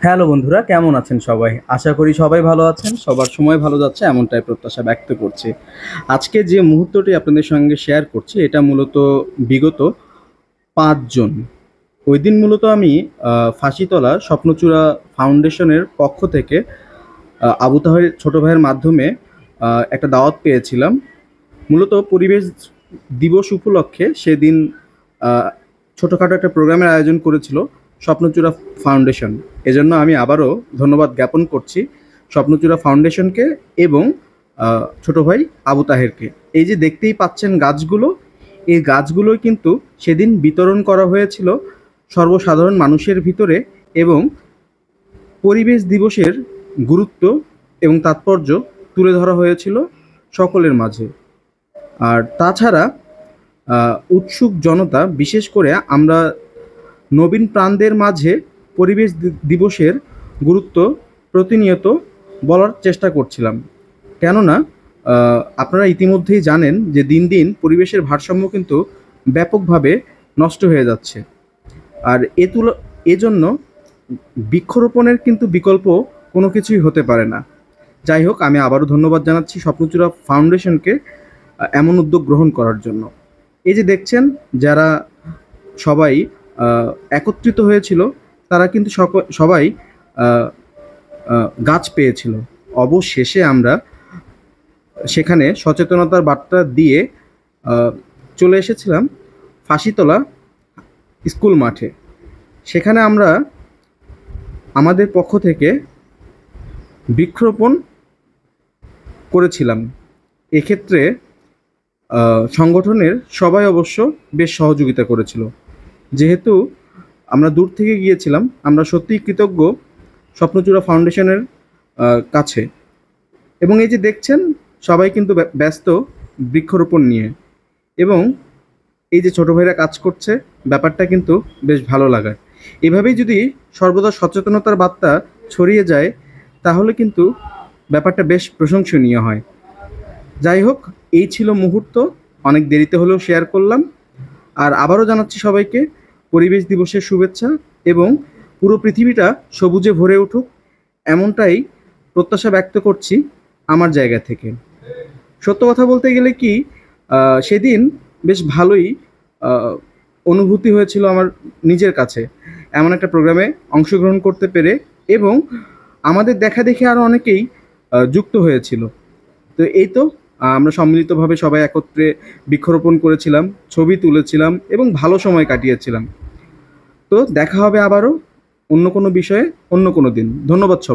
Hello বন্ধুরা, কেমন আছেন সবাই? আশা করি সবাই ভালো আছেন, সবার সময় ভালো যাচ্ছে এমনটাই প্রত্যাশা ব্যক্ত করছি। আজকে যে মুহূর্তটি আপনাদের সঙ্গে শেয়ার করছি এটা মূলত বিগত ৫ জুন। ওইদিন মূলত আমি ফাঁসিতলা স্বপ্নচূড়া ফাউন্ডেশনের পক্ষ থেকে আবু তাহের ছোট ভাইয়ের মাধ্যমে একটা দাওয়াত পেয়েছিলাম। মূলত পরিবেশ দিবস উপলক্ষে সেদিন আ ছোটখাটো একটা প্রোগ্রামের আয়োজন করেছিল স্বপ্নচূড়া ফাউন্ডেশন। এজন্য আমি আবারও ধন্যবাদ জ্ঞাপন করছি স্বপ্নচূড়া ফাউন্ডেশনকে এবং ছোট ভাই আবু তাহেরকে। এই যে দেখতেই পাচ্ছেন গাছগুলো, এই গাছগুলোই কিন্তু সেদিন বিতরণ করা হয়েছিল সর্বসাধারণ মানুষের ভিতরে এবং পরিবেশ দিবসের গুরুত্ব এবং তাৎপর্য তুলে ধরা হয়েছিল সকলের মাঝে। আর তাছাড়া উৎসুক জনতা, বিশেষ করে আমরা নবীন প্রাণদের মাঝে পরিবেশ দিবসের গুরুত্ব প্রতিনিয়ত বলার চেষ্টা করছিলাম। কেননা আপনারা ইতিমধ্যেই জানেন যে দিন দিন পরিবেশের ভারসাম্য কিন্তু ব্যাপকভাবে নষ্ট হয়ে যাচ্ছে। আর এজন্য বৃক্ষরোপণের কিন্তু বিকল্প কোনো কিছুই হতে পারে না। যাই হোক, আমি আবারও ধন্যবাদ জানাচ্ছি স্বপ্নচূড়া ফাউন্ডেশনকে এমন উদ্যোগ গ্রহণ করার জন্য। এই যে দেখছেন যারা সবাই একত্রিত হয়েছিল তারা কিন্তু সবাই গাছ পেয়েছিল। অবশেষে আমরা সেখানে সচেতনতার বার্তা দিয়ে চলে এসেছিলাম ফাঁসিতলা স্কুল মাঠে। সেখানে আমরা আমাদের পক্ষ থেকে বৃক্ষরোপণ করেছিলাম। এক্ষেত্রে সংগঠনের সবাই অবশ্য বেশ সহযোগিতা করেছিল। যেহেতু আমরা দূর থেকে গিয়েছিলাম, আমরা সত্যিই কৃতজ্ঞ স্বপ্নচূড়া ফাউন্ডেশনের কাছে। এবং এই যে দেখছেন সবাই কিন্তু ব্যস্ত বৃক্ষরোপণ নিয়ে, এবং এই যে ছোটো ভাইরা কাজ করছে, ব্যাপারটা কিন্তু বেশ ভালো লাগার। এভাবেই যদি সর্বদা সচেতনতার বার্তা ছড়িয়ে যায় তাহলে কিন্তু ব্যাপারটা বেশ প্রশংসনীয় হয়। যাই হোক, এই ছিল মুহূর্ত, অনেক দেরিতে হলেও শেয়ার করলাম। আর আবারও জানাচ্ছি সবাইকে পরিবেশ দিবসের শুভেচ্ছা এবং পুরো পৃথিবীটা সবুজে ভরে উঠুক এমনটাই প্রত্যাশা ব্যক্ত করছি আমার জায়গা থেকে। সত্য কথা বলতে গেলে কি, সেদিন বেশ ভালোই অনুভূতি হয়েছিল আমার নিজের কাছে এমন একটা প্রোগ্রামে অংশগ্রহণ করতে পেরে, এবং আমাদের দেখা দেখে আরও অনেকেই যুক্ত হয়েছিল। তো এই তো আমরা সম্মিলিতভাবে সবাই একত্রে বৃক্ষরোপণ করেছিলাম, ছবি তুলেছিলাম এবং ভালো সময় কাটিয়েছিলাম। তো দেখা হবে আবারও অন্য কোনো বিষয়ে অন্য কোনো দিন। ধন্যবাদ সবাই।